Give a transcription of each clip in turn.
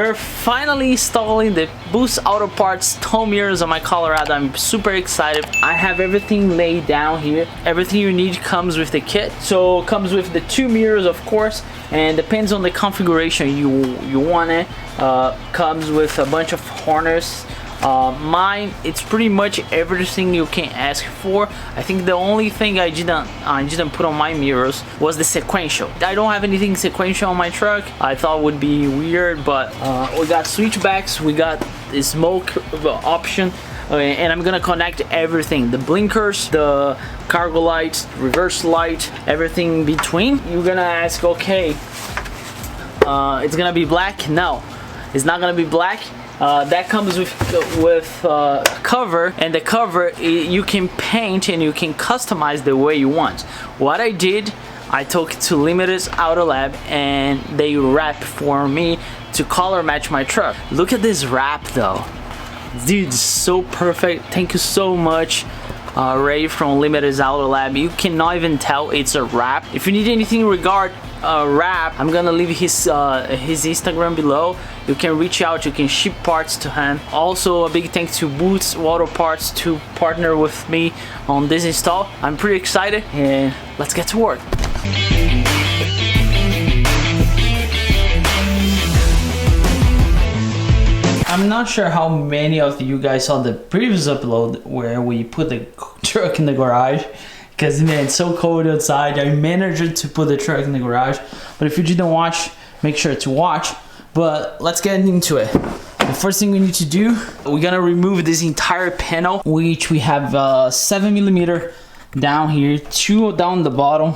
we're finally installing the Boost Auto Parts tow mirrors on my Colorado. I'm super excited. I have everything laid down here. Everything you need comes with the kit. So it comes with the 2 mirrors, of course, and depends on the configuration you want it. Comes with a bunch of harness. Mine, it's pretty much everything you can ask for. I think the only thing I didn't put on my mirrors was the sequential. I don't have anything sequential on my truck. I thought would be weird, but we got switchbacks, we got the smoke option, and I'm gonna connect everything: the blinkers, the cargo lights, reverse light, everything in between. You're gonna ask, okay, it's gonna be black? No, it's not gonna be black. That comes with cover, and the cover you can paint and you can customize the way you want. What I did, I took it to Limitless Auto Lab and they wrap for me to color match my truck. Look at this wrap though, dude, it's so perfect. Thank you so much, Ray from Limitless Auto Lab. You cannot even tell it's a wrap. If you need anything regarding wrap, I'm gonna leave his Instagram below. You can reach out, you can ship parts to him. Also, a big thanks to Boost Auto Parts to partner with me on this install. I'm pretty excited, and let's get to work. I'm not sure how many of you guys saw the previous upload where we put the truck in the garage, because man, it's so cold outside. I managed to put the truck in the garage, but if you didn't watch, make sure to watch. But let's get into it. The first thing we need to do, we're gonna remove this entire panel, which we have 7mm down here, 2 down the bottom,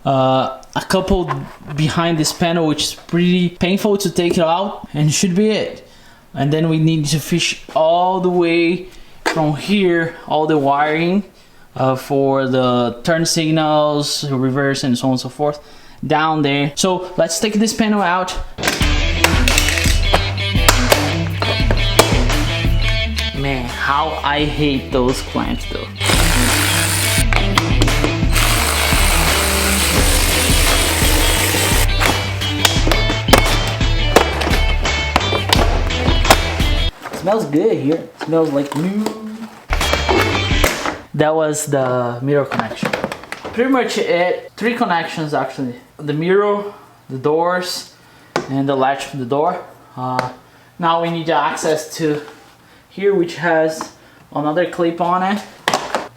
a couple behind this panel, which is pretty painful to take it out, and it should be it. And then we need to fish all the way from here, all the wiring for the turn signals, reverse, and so on and so forth, down there. So let's take this panel out. Man, how I hate those clamps though. Smells good here. It smells like new. That was the mirror connection. Pretty much it. 3 connections actually. The mirror, the doors, and the latch for the door. Now we need access to here, which has another clip on it.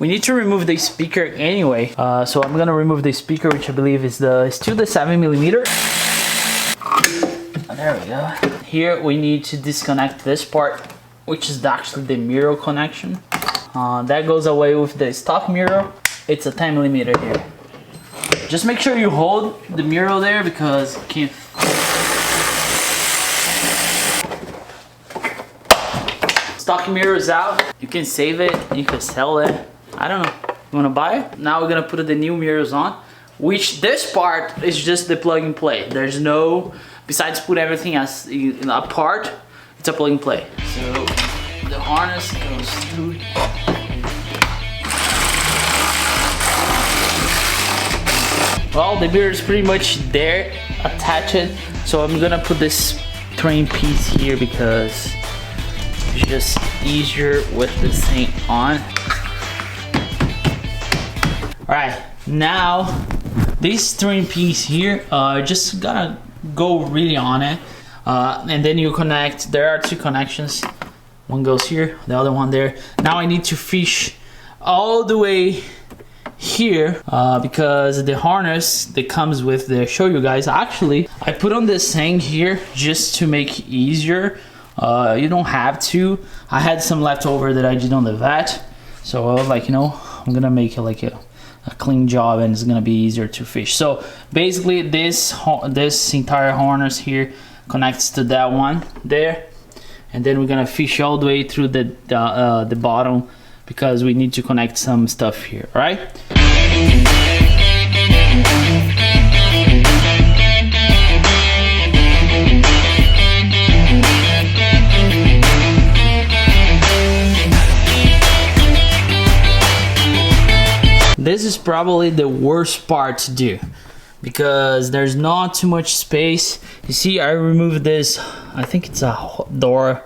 We need to remove the speaker anyway. So I'm gonna remove the speaker, which I believe is still the 7mm. There we go. Here we need to disconnect this part, which is actually the mirror connection. That goes away with the stock mirror. It's a 10mm here. Just make sure you hold the mirror there, because you can't. Stock mirror is out. You can save it, you can sell it. I don't know. You wanna buy it? Now we're gonna put the new mirrors on, which this part is just the plug and play. There's no, besides put everything as apart, it's a plug and play. So the harness goes through. Well, the mirror is pretty much there, attached. So I'm gonna put this train piece here because it's just easier with this thing on. Alright, now this train piece here, just gotta go really on it. And then you connect, there are 2 connections. One goes here, the other one there. Now I need to fish all the way here, because the harness that comes with the, show you guys, actually I put on this thing here just to make it easier. You don't have to. I had some leftover that I did on the vat, so I was like, you know, I'm gonna make it like a clean job, and it's gonna be easier to fish. So basically this entire harness here connects to that one there, and then we're gonna fish all the way through the bottom, because we need to connect some stuff here. All right. This is probably the worst part to do, because there's not too much space. You see, I removed this, I think it's a door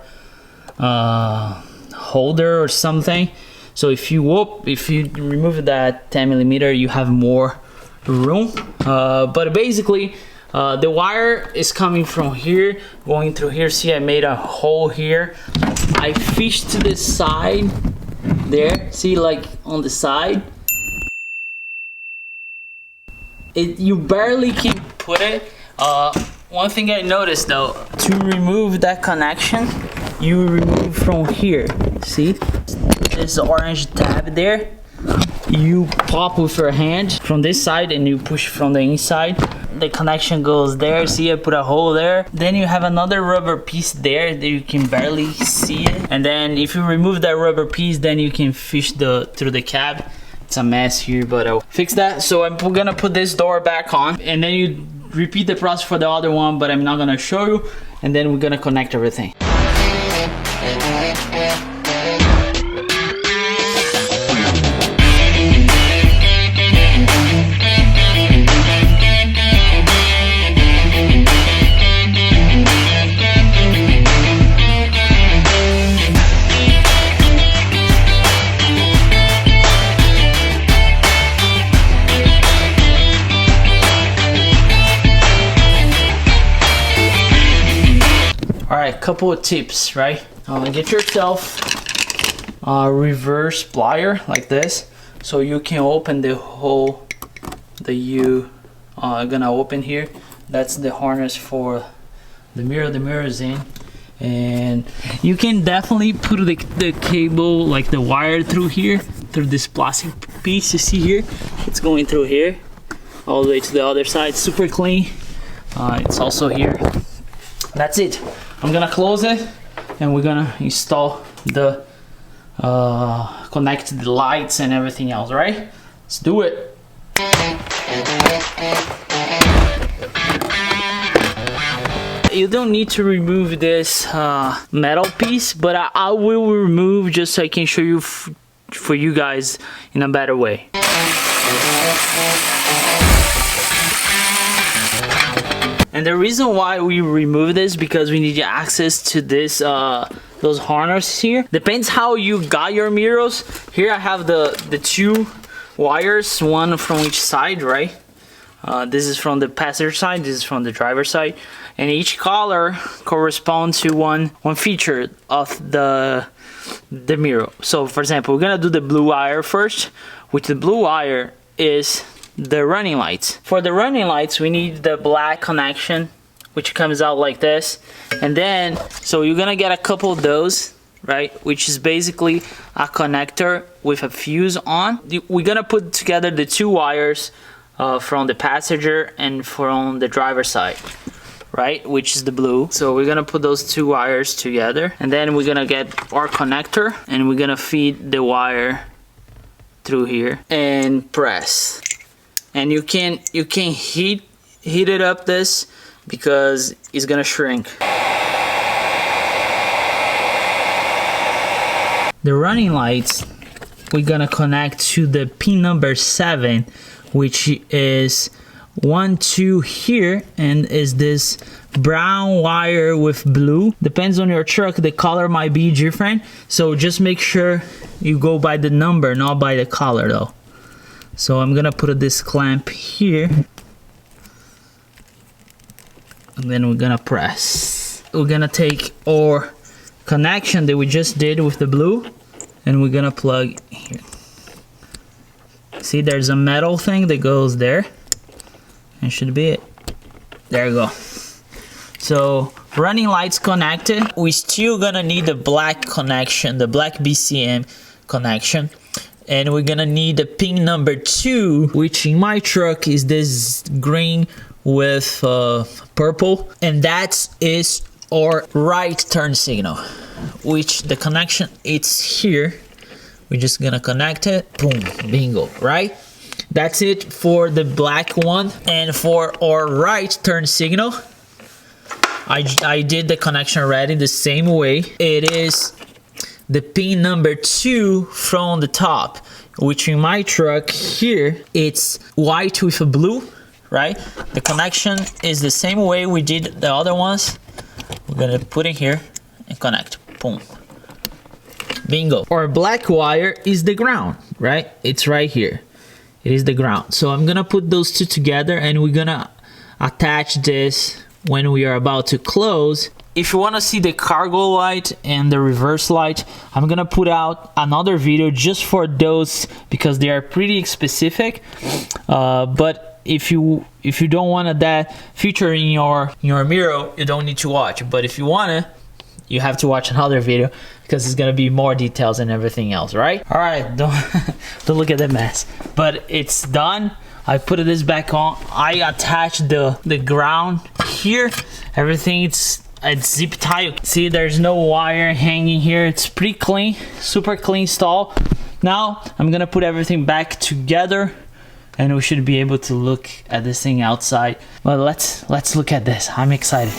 holder or something. So if you remove that 10mm, you have more room. But basically, the wire is coming from here, going through here. See, I made a hole here. I fished to this side there. See, like on the side. You barely can put it. One thing I noticed though, to remove that connection, you remove from here. See, this orange tab there. You pop with your hand from this side and you push from the inside. The connection goes there. See, I put a hole there. Then you have another rubber piece there that you can barely see it. And then if you remove that rubber piece, then you can fish through the cab. It's a mess here, but I'll fix that. So I'm gonna put this door back on, and then you repeat the process for the other one, but I'm not gonna show you. And then we're gonna connect everything. Alright, couple of tips, right? Get yourself a reverse plier like this, so you can open the hole that you are gonna open here. That's the harness for the mirror is in, and you can definitely put the cable, like the wire, through here, through this plastic piece. You see here, it's going through here all the way to the other side. Super clean. It's also here. That's it. I'm gonna close it, and we're gonna install the connect the lights and everything else. Right? Let's do it. You don't need to remove this metal piece, but I will remove just so I can show you for you guys in a better way. And the reason why we remove this, because we need access to this those harnesses here. Depends how you got your mirrors. Here I have the two wires, one from each side, right? This is from the passenger side, this is from the driver side, and each color corresponds to one feature of the mirror. So for example, we're gonna do the blue wire first, which the blue wire is the running lights. For the running lights, we need the black connection, which comes out like this. And then, so you're gonna get a couple of those, right? Which is basically a connector with a fuse on. We're gonna put together the two wires from the passenger and from the driver side, right? Which is the blue. So we're gonna put those two wires together, and then we're gonna get our connector, and we're gonna feed the wire through here and press. And you can heat it up this, because it's gonna shrink. The running lights, we're gonna connect to the pin number 7, which is 1, 2 here, and is this brown wire with blue. Depends on your truck, the color might be different, so just make sure you go by the number, not by the color though. So I'm gonna put this clamp here, and then we're gonna press. We're gonna take our connection that we just did with the blue, and we're gonna plug here. See, there's a metal thing that goes there, and should be it. There you go. So running lights connected. We still gonna need the black connection, the black BCM connection. And we're gonna need the pin number 2, which in my truck is this green with purple, and that is our right turn signal, which the connection it's here. We're just gonna connect it, boom, bingo, right? That's it for the black one. And for our right turn signal, I did the connection already the same way. It is the pin number 2 from the top, which in my truck here, it's white with a blue, right? The connection is the same way we did the other ones. We're gonna put it here and connect. Boom. Bingo. Our black wire is the ground, right? It's right here. It is the ground. So I'm gonna put those two together and we're gonna attach this when we are about to close. If you want to see the cargo light and the reverse light, I'm gonna put out another video just for those because they are pretty specific. But if you don't want that feature in your mirror, you don't need to watch. But if you wanna, you have to watch another video because it's gonna be more details and everything else, right? All right, don't look at that mess. But it's done. I put this back on. I attached the ground here. Everything it's zip tied. See, there's no wire hanging here. It's pretty clean, super clean install. Now I'm gonna put everything back together and we should be able to look at this thing outside. Well, let's look at this. I'm excited.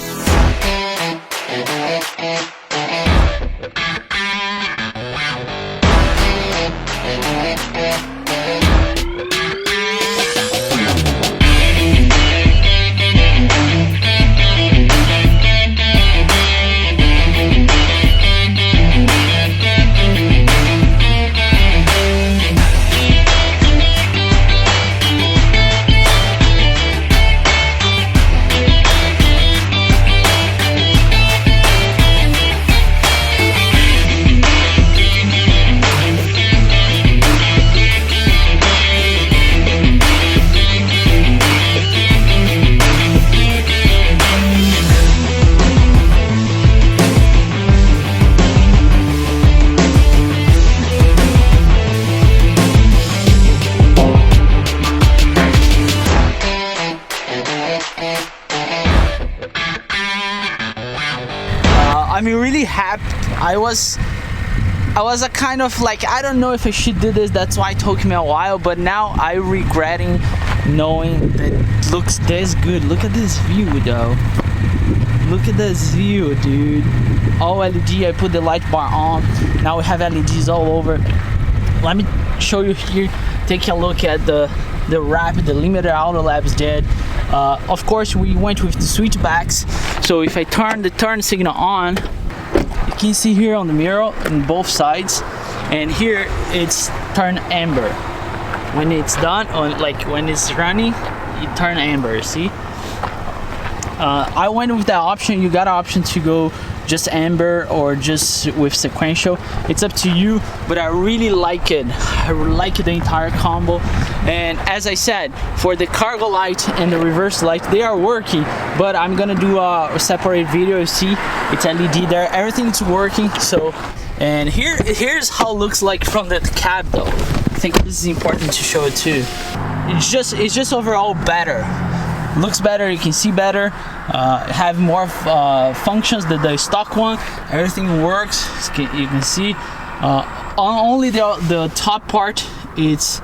I'm really happy. I was a kind of like, I don't know if I should do this, that's why it took me a while, but now I regretting knowing that it looks this good. Look at this view though. Look at this view, dude. All LED, I put the light bar on. Now we have LEDs all over. Let me show you here. Take a look at the wrap the Limitless Auto Labs did. Of course, we went with the switchbacks. So if I turn the turn signal on, you can see here on the mirror on both sides, and here it's turn amber. When it's done, or like when it's running, it turn amber. See? I went with that option. You got an option to go just amber or just with sequential. It's up to you, but I really like it. I like the entire combo. And as I said, for the cargo light and the reverse light, they are working, but I'm gonna do a separate video. You see, it's LED there, everything's working. So, and here's how it looks like from the cab though. I think this is important to show it too. It's just overall better. Looks better, you can see better, have more functions than the stock one. Everything works, you can see. Only the top part, it's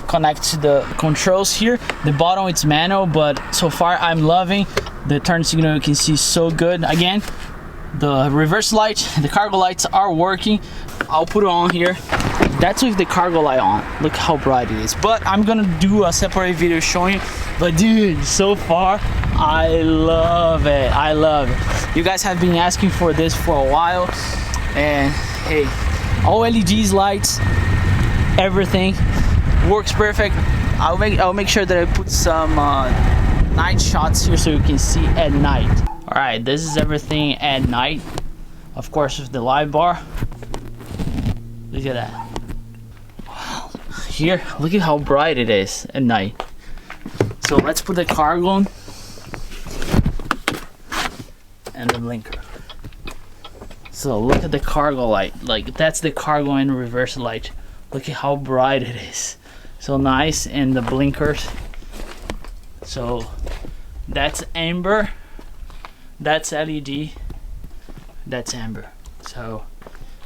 connected to the controls here. The bottom it's manual, but so far I'm loving the turn signal. You can see so good. Again, the reverse light, the cargo lights are working. I'll put it on here. That's with the cargo light on. Look how bright it is. But I'm gonna do a separate video showing you. But dude, so far I love it. I love it. You guys have been asking for this for a while, and hey, all LEDs, lights, everything works perfect. I'll make sure that I put some night shots here so you can see at night. All right, this is everything at night. Of course, with the light bar. Look at that. Wow. Here, look at how bright it is at night. So let's put the cargo on and the blinker. So look at the cargo light. Like, that's the cargo and reverse light. Look at how bright it is. So nice. And the blinkers. So that's amber. That's LED. That's amber. So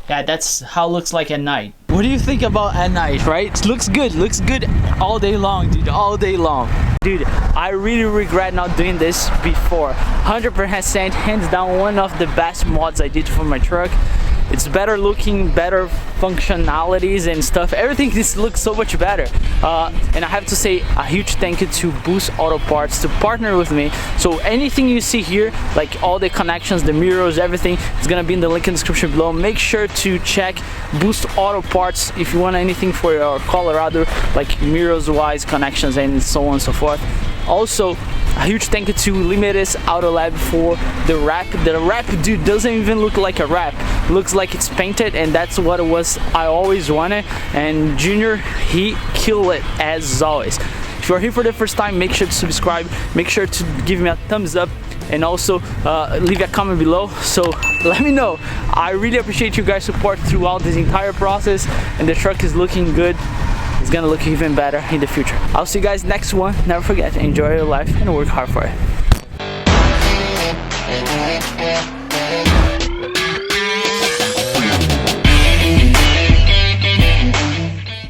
yeah, that's how it looks like at night. What do you think about at night, right? It looks good all day long, dude, all day long. Dude, I really regret not doing this before. 100% hands down, one of the best mods I did for my truck. It's better looking, better functionalities and stuff. Everything just looks so much better. And I have to say a huge thank you to Boost Auto Parts to partner with me. So anything you see here, like all the connections, the mirrors, everything, is gonna be in the link in the description below. Make sure to check Boost Auto Parts if you want anything for your Colorado, like mirrors wise, connections, and so on and so forth. Also, a huge thank you to Limitless Auto Lab for the wrap. The wrap, dude, doesn't even look like a wrap. Looks like it's painted, and that's what it was I always wanted. And Junior, he killed it as always. If you're here for the first time, make sure to subscribe. Make sure to give me a thumbs up, and also leave a comment below. So let me know. I really appreciate you guys' support throughout this entire process, and the truck is looking good. It's gonna look even better in the future. I'll see you guys next one. Never forget, enjoy your life and work hard for it.